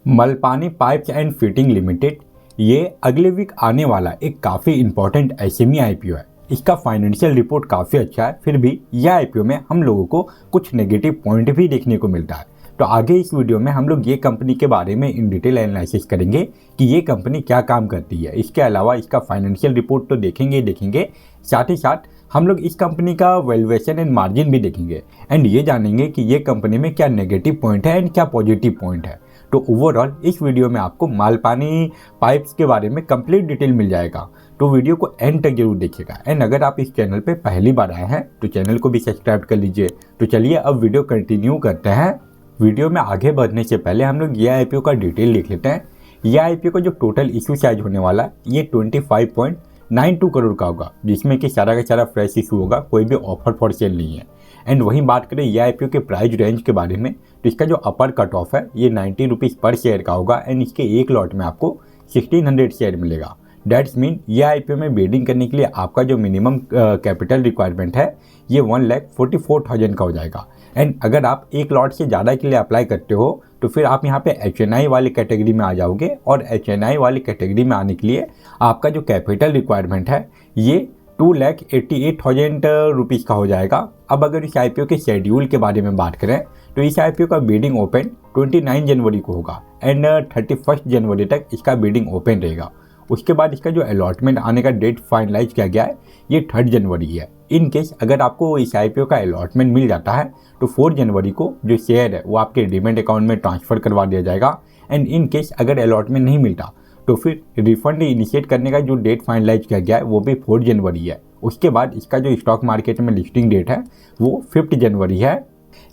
मलपानी pipes and fitting limited ये अगले week आने वाला एक काफ़ी इंपॉर्टेंट एसएमई आईपीओ है। इसका फाइनेंशियल रिपोर्ट काफ़ी अच्छा है, फिर भी यह आईपीओ में हम लोगों को कुछ नेगेटिव पॉइंट भी देखने को मिलता है। तो आगे इस वीडियो में हम लोग ये कंपनी के बारे में इन डिटेल एनालिसिस करेंगे कि ये कंपनी क्या काम करती है। इसके अलावा इसका फाइनेंशियल रिपोर्ट तो देखेंगे, साथ ही साथ हम लोग इस कंपनी का वैल्यूएशन एंड मार्जिन भी देखेंगे एंड ये जानेंगे कि ये कंपनी में क्या नेगेटिव पॉइंट है एंड क्या पॉजिटिव पॉइंट है। तो ओवरऑल इस वीडियो में आपको मालपानी पाइप्स के बारे में कंप्लीट डिटेल मिल जाएगा, तो वीडियो को एंड तक जरूर देखिएगा। एंड अगर आप इस चैनल पे पहली बार आए हैं तो चैनल को भी सब्सक्राइब कर लीजिए। तो चलिए अब वीडियो कंटिन्यू करते हैं। वीडियो में आगे बढ़ने से पहले हम लोग ये आईपीओ का डिटेल देख लेते हैं। ये आईपीओ का जो टोटल इशू साइज होने वाला है ये 25.92 करोड़ का होगा, जिसमें कि सारा का सारा फ्रेश इशू होगा, कोई भी ऑफर फॉर सेल नहीं है। एंड वहीं बात करें ये आईपीओ के प्राइस रेंज के बारे में, तो इसका जो अपर कट ऑफ है ये 90 रुपीज़ पर शेयर का होगा एंड इसके एक लॉट में आपको 1600 शेयर मिलेगा। डेट्स मीन ये आईपीओ में बिडिंग करने के लिए आपका जो मिनिमम कैपिटल रिक्वायरमेंट है ये 1,44,000 का हो जाएगा। एंड अगर आप एक लॉट से ज़्यादा के लिए अप्लाई करते हो तो फिर आप यहाँ पे HNI वाली कैटेगरी में आ जाओगे और HNI वाली कैटेगरी में आने के लिए आपका जो कैपिटल रिक्वायरमेंट है ये 2,88,000 रुपीज़ का हो जाएगा। अब अगर इस आईपीओ के शेड्यूल के बारे में बात करें तो इस आईपीओ का बिडिंग ओपन 29 जनवरी को होगा एंड 31 जनवरी तक इसका बिडिंग ओपन रहेगा। उसके बाद इसका जो अलॉटमेंट आने का डेट फाइनलाइज किया गया है ये 3 जनवरी है। इन केस अगर आपको इस आईपीओ का अलॉटमेंट मिल जाता है तो 4 जनवरी को जो शेयर है वो आपके डीमैट अकाउंट में ट्रांसफ़र करवा दिया जाएगा। एंड इन केस अगर अलॉटमेंट नहीं मिलता तो फिर रिफंड इनिशिएट करने का जो डेट फाइनलाइज किया गया है वो भी 4 जनवरी है। उसके बाद इसका जो स्टॉक मार्केट में लिस्टिंग डेट है वो 5 जनवरी है।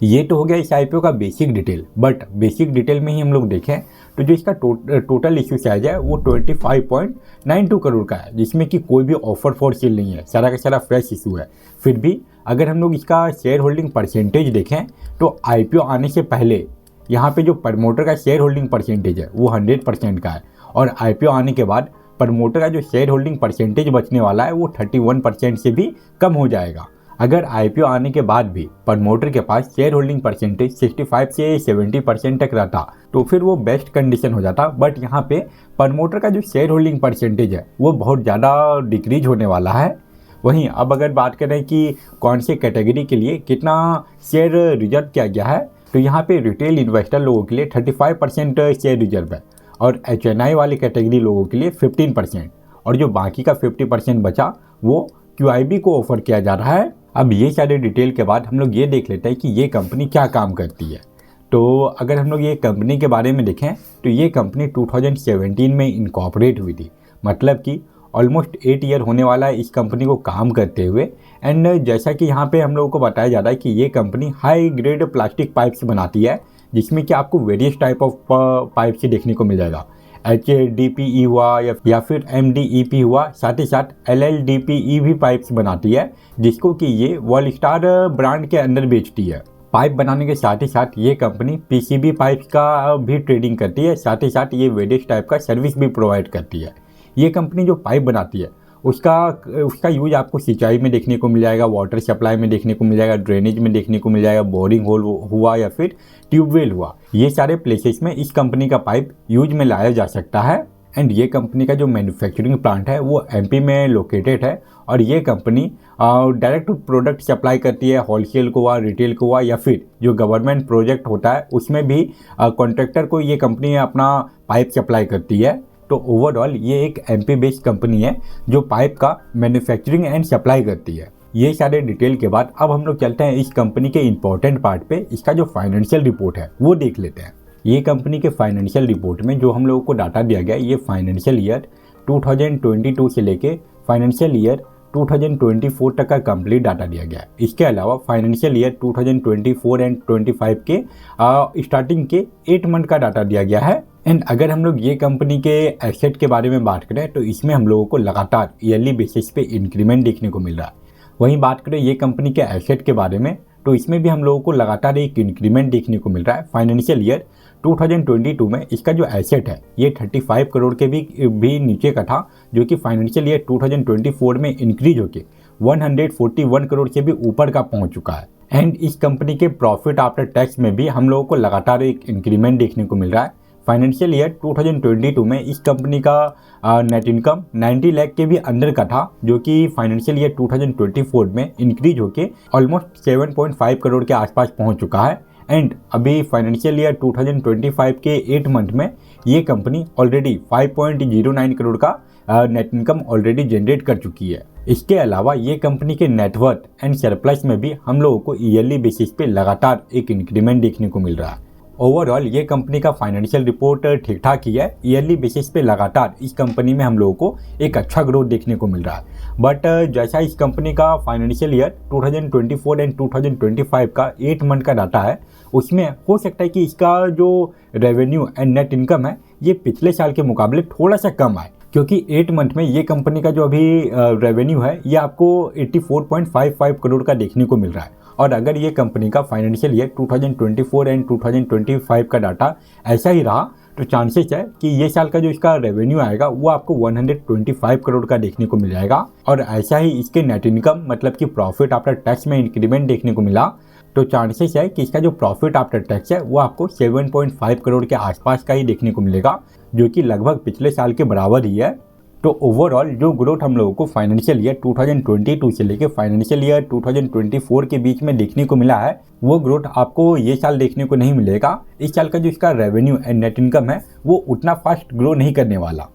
ये तो हो गया इस आईपीओ का basic detail, but basic detail में ही हम लोग देखें तो जो इसका टोटल इशू साइज है वो 25.92 करोड़ का है, जिसमें कि कोई भी ऑफर फॉर सेल नहीं है, सारा का सारा फ्रेश इशू है। फिर भी अगर हम लोग इसका शेयर होल्डिंग परसेंटेज देखें तो आईपीओ आने से पहले यहाँ पे जो प्रमोटर का शेयर होल्डिंग परसेंटेज है वो 100% का है और आईपीओ आने के बाद प्रमोटर का जो शेयर होल्डिंग परसेंटेज बचने वाला है वो 31% से भी कम हो जाएगा। अगर आईपीओ आने के बाद भी प्रमोटर के पास शेयर होल्डिंग परसेंटेज 65 से 70% तक रहता तो फिर वो बेस्ट कंडीशन हो जाता, बट यहाँ पे प्रमोटर का जो शेयर होल्डिंग परसेंटेज है वो बहुत ज़्यादा डिक्रीज होने वाला है। वहीं अब अगर बात करें कि कौन से कैटेगरी के लिए कितना शेयर रिजर्व किया गया है, तो यहाँ पे रिटेल इन्वेस्टर लोगों के लिए 35% शेयर रिजर्व है और HNI वाली कैटेगरी लोगों के लिए 15% और जो बाकी का 50% बचा वो QIB को ऑफर किया जा रहा है। अब ये सारे डिटेल के बाद हम लोग ये देख लेते हैं कि ये कंपनी क्या काम करती है। तो अगर हम लोग ये कंपनी के बारे में देखें तो ये कंपनी 2017 में इनकॉर्पोरेट हुई थी, मतलब कि ऑलमोस्ट 8 ईयर होने वाला है इस कंपनी को काम करते हुए। एंड जैसा कि यहाँ पे हम लोगों को बताया जा रहा है कि ये company high grade plastic pipes बनाती है, जिसमें कि आपको वेरियस टाइप ऑफ पाइप्स देखने को मिल जाएगा। HDPE हुआ या फिर MDEP हुआ, साथ ही साथ LLDPE भी पाइप्स बनाती है, जिसको कि ये वॉलस्टार ब्रांड के अंदर बेचती है। पाइप बनाने के साथ ही साथ ये कंपनी PCB पाइप्स का भी ट्रेडिंग करती है, साथ ही साथ ये वेरियस टाइप का सर्विस भी प्रोवाइड करती है। ये कंपनी जो पाइप बनाती है उसका यूज आपको सिंचाई में देखने को मिल जाएगा, वाटर सप्लाई में देखने को मिल जाएगा, ड्रेनेज में देखने को मिल जाएगा, बोरिंग होल हुआ या फिर ट्यूबवेल हुआ, ये सारे प्लेसेस में इस कंपनी का पाइप यूज में लाया जा सकता है। एंड ये कंपनी का जो मैन्युफैक्चरिंग प्लांट है वो MP में लोकेटेड है और ये कंपनी डायरेक्ट प्रोडक्ट सप्लाई करती है, होलसेल को हुआ, रिटेल को हुआ या फिर जो गवर्नमेंट प्रोजेक्ट होता है उसमें भी कॉन्ट्रैक्टर को ये कंपनी अपना पाइप सप्लाई करती है। तो ओवरऑल ये एक MP बेस्ड कंपनी है जो पाइप का मैन्युफैक्चरिंग एंड सप्लाई करती है। ये सारे डिटेल के बाद अब हम लोग चलते हैं इस कंपनी के इम्पोर्टेंट पार्ट पे, इसका जो फाइनेंशियल रिपोर्ट है वो देख लेते हैं। ये कंपनी के फाइनेंशियल रिपोर्ट में जो हम लोगों को डाटा दिया गया है ये फाइनेंशियल ईयर 2022 से लेके फाइनेंशियल ईयर 2024 तक का कंप्लीट डाटा दिया गया है। इसके अलावा फाइनेंशियल ईयर 2024 एंड 25 के स्टार्टिंग के 8 मंथ का डाटा दिया गया है। एंड अगर हम लोग ये कंपनी के एसेट के बारे में बात करें तो इसमें हम लोगों को लगातार ईयरली बेसिस पे इंक्रीमेंट देखने को मिल रहा है। वहीं बात करें ये कंपनी के एसेट के बारे में तो इसमें भी हम लोगों को लगातार एक इंक्रीमेंट देखने को मिल रहा है। फाइनेंशियल ईयर 2022 में इसका जो एसेट है ये 35 करोड़ के भी नीचे का था, जो कि फाइनेंशियल ईयर 2024 में इंक्रीज होकर 141 करोड़ से भी ऊपर का पहुंच चुका है। एंड इस कंपनी के प्रॉफिट आफ्टर टैक्स में भी हम लोगों को लगातार एक इंक्रीमेंट देखने को मिल रहा है। फाइनेंशियल ईयर 2022 में इस कंपनी का नेट इनकम 90 लाख के भी अंदर का था, जो कि फाइनेंशियल ईयर 2024 में इंक्रीज होके ऑलमोस्ट 7.5 करोड़ के आसपास पहुंच चुका है। एंड अभी फाइनेंशियल ईयर 2025 के 8 मंथ में ये कंपनी ऑलरेडी 5.09 करोड़ का नेट इनकम ऑलरेडी जनरेट कर चुकी है। इसके अलावा ये कंपनी के नेटवर्थ एंड सरप्लस में भी हम लोगों को ईयरली बेसिस पे लगातार एक इंक्रीमेंट देखने को मिल रहा है। ओवरऑल ये कंपनी का फाइनेंशियल रिपोर्ट ठीक ठाक ही है। ईयरली बेसिस पे लगातार इस कंपनी में हम लोगों को एक अच्छा ग्रोथ देखने को मिल रहा है। बट जैसा इस कंपनी का फाइनेंशियल ईयर 2024 एंड 2025 का 8 मंथ का डाटा है, उसमें हो सकता है कि इसका जो रेवेन्यू एंड नेट इनकम है ये पिछले साल के मुकाबले थोड़ा सा कम आए, क्योंकि 8 मंथ में ये कंपनी का जो अभी रेवेन्यू है ये आपको 84.55 करोड़ का देखने को मिल रहा है। और अगर ये कंपनी का फाइनेंशियल ईयर 2024 एंड 2025 का डाटा ऐसा ही रहा तो चांसेस है कि ये साल का जो इसका रेवेन्यू आएगा वो आपको 125 करोड़ का देखने को मिल जाएगा। और ऐसा ही इसके नेट इनकम मतलब कि प्रॉफिट आफ्टर टैक्स में इंक्रीमेंट देखने को मिला तो चांसेस है कि इसका जो प्रॉफिट आफ्टर टैक्स है वो आपको 7.5 करोड़ के आसपास का ही देखने को मिलेगा, जो कि लगभग पिछले साल के बराबर ही है। तो ओवरऑल जो ग्रोथ हम लोगों को फाइनेंशियल ईयर 2022 से लेकर फाइनेंशियल ईयर 2024 के बीच में देखने को मिला है, वो ग्रोथ आपको ये साल देखने को नहीं मिलेगा। इस साल का जो इसका रेवेन्यू एंड नेट इनकम है वो उतना फास्ट ग्रो नहीं करने वाला।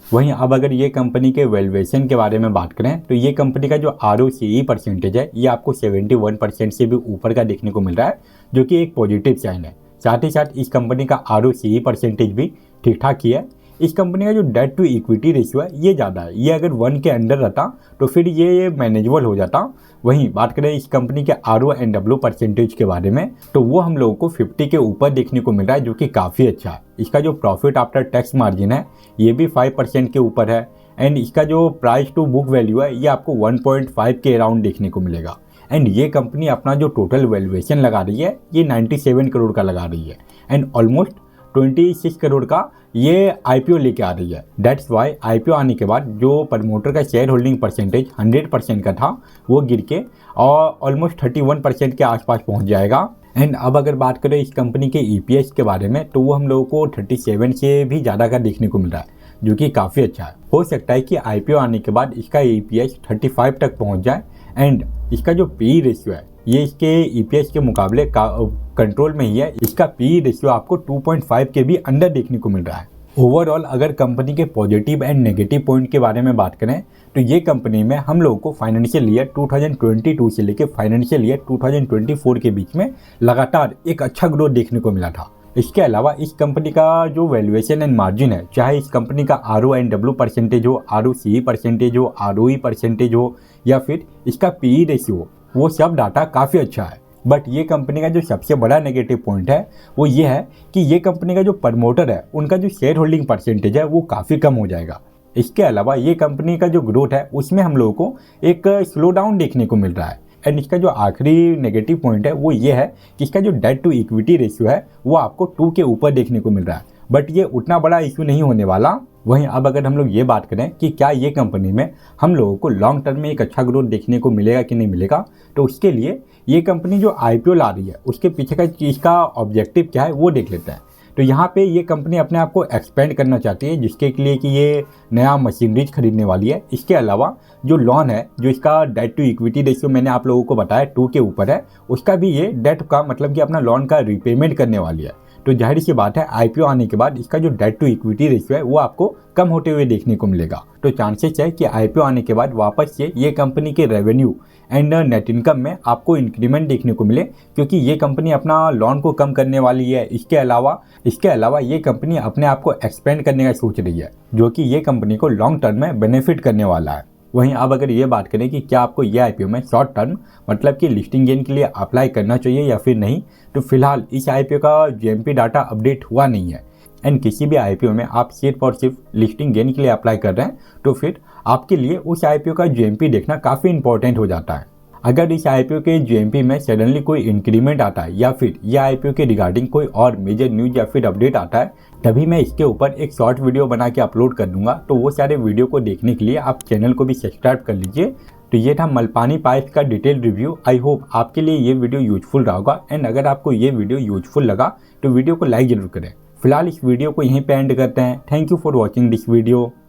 वहीं अब अगर ये कंपनी के वैल्यूएशन के बारे में बात करें तो ये कंपनी का जो ROCE परसेंटेज है ये आपको 71% से भी ऊपर का देखने को मिल रहा है, जो कि एक पॉजिटिव साइन है। साथ ही साथ इस कंपनी का ROCE परसेंटेज भी ठीक ठाक ही है। इस कंपनी का जो डेट टू इक्विटी रेशियो है ये ज़्यादा है, ये अगर 1 के अंडर रहता तो फिर ये मैनेजेबल हो जाता। वहीं बात करें इस कंपनी के RONW परसेंटेज के बारे में तो वो हम लोगों को 50 के ऊपर देखने को मिल रहा है, जो कि काफ़ी अच्छा है। इसका जो प्रॉफिट आफ्टर टैक्स मार्जिन है ये भी 5% के ऊपर है। एंड इसका जो प्राइस टू बुक वैल्यू है ये आपको 1.5 के अराउंड देखने को मिलेगा। एंड ये कंपनी अपना जो टोटल वैल्यूएशन लगा रही है ये 97 करोड़ का लगा रही है एंड ऑलमोस्ट 26 करोड़ का ये IPO लेके आ रही है। दैट्स वाई IPO आने के बाद जो प्रमोटर का शेयर होल्डिंग परसेंटेज 100% का था वो गिर के और ऑलमोस्ट 31% के आसपास पहुंच जाएगा। एंड अब अगर बात करें इस कंपनी के EPS के बारे में तो वो हम लोगों को 37 से भी ज़्यादा का देखने को मिल रहा है, जो कि काफ़ी अच्छा है। हो सकता है कि IPO आने के बाद इसका EPS 35 तक पहुँच जाए। एंड इसका जो PE रेशियो है ये इसके EPS के मुकाबले कंट्रोल में ही है। इसका PE रेशियो आपको 2.5 के भी अंदर देखने को मिल रहा है। ओवरऑल अगर कंपनी के पॉजिटिव एंड नेगेटिव पॉइंट के बारे में बात करें तो ये कंपनी में हम लोगों को फाइनेंशियल ईयर 2022 से लेकर फाइनेंशियल ईयर 2024 के बीच में लगातार एक अच्छा ग्रोथ देखने को मिला था। इसके अलावा इस कंपनी का जो वैल्यूएशन एंड मार्जिन है, चाहे इस कंपनी का RONW परसेंटेज हो, ROCE परसेंटेज हो, ROE परसेंटेज हो या फिर इसका PE रेशियो हो, वो सब डाटा काफ़ी अच्छा है। बट ये कंपनी का जो सबसे बड़ा नेगेटिव पॉइंट है वो ये है कि ये कंपनी का जो प्रमोटर है उनका जो शेयर होल्डिंग परसेंटेज है वो काफ़ी कम हो जाएगा। इसके अलावा ये कंपनी का जो ग्रोथ है उसमें हम लोगों को एक स्लो डाउन देखने को मिल रहा है। एंड इसका जो आखिरी नेगेटिव पॉइंट है वो ये है कि इसका जो डेट टू इक्विटी रेशियो है वो आपको 2 के ऊपर देखने को मिल रहा है, बट ये उतना बड़ा इशू नहीं होने वाला। वहीं अब अगर हम लोग ये बात करें कि क्या ये कंपनी में हम लोगों को लॉन्ग टर्म में एक अच्छा ग्रोथ देखने को मिलेगा कि नहीं मिलेगा, तो उसके लिए ये कंपनी जो IPO ला रही है उसके पीछे का चीज़ का ऑब्जेक्टिव क्या है वो देख लेते हैं। तो यहाँ पे ये कंपनी अपने आप को एक्सपेंड करना चाहती है, जिसके लिए कि ये नया मशीनरीज खरीदने वाली है। इसके अलावा जो लोन है, जो इसका डेट टू इक्विटी रेशियो मैंने आप लोगों को बताया 2 के ऊपर है, उसका भी ये डेट का मतलब कि अपना लोन का रिपेमेंट करने वाली है। तो जाहिर सी बात है IPO आने के बाद इसका जो डेट टू इक्विटी रेशियो है वो आपको कम होते हुए देखने को मिलेगा। तो चांसेस है कि IPO आने के बाद वापस से ये कंपनी के रेवेन्यू एंड नेट इनकम में आपको इंक्रीमेंट देखने को मिले, क्योंकि ये कंपनी अपना लोन को कम करने वाली है। इसके अलावा ये कंपनी अपने आप को एक्सपेंड करने का सोच रही है, जो कि ये कंपनी को लॉन्ग टर्म में बेनिफिट करने वाला है। वहीं अब अगर ये बात करें कि क्या आपको ये IPO में शॉर्ट टर्म मतलब कि लिस्टिंग गेन के लिए अप्लाई करना चाहिए या फिर नहीं, तो फिलहाल इस IPO का GMP डाटा अपडेट हुआ नहीं है। एंड किसी भी IPO में आप सिर्फ और सिर्फ लिस्टिंग गेन के लिए अप्लाई कर रहे हैं तो फिर आपके लिए उस IPO का GMP देखना काफ़ी इंपॉर्टेंट हो जाता है। अगर इस IPO के GMP में सडनली कोई इंक्रीमेंट आता है या फिर यह IPO के रिगार्डिंग कोई और मेजर न्यूज या फिर अपडेट आता है, तभी मैं इसके ऊपर एक शॉर्ट वीडियो बना के अपलोड कर दूंगा। तो वो सारे वीडियो को देखने के लिए आप चैनल को भी सब्सक्राइब कर लीजिए। तो ये था मलपानी पाइप्स का डिटेल रिव्यू। आई होप आपके लिए ये वीडियो यूजफुल रहा होगा। एंड अगर आपको ये वीडियो यूजफुल लगा तो वीडियो को लाइक जरूर करें। फिलहाल इस वीडियो को यहीं पे एंड करते हैं। Thank you for watching this video.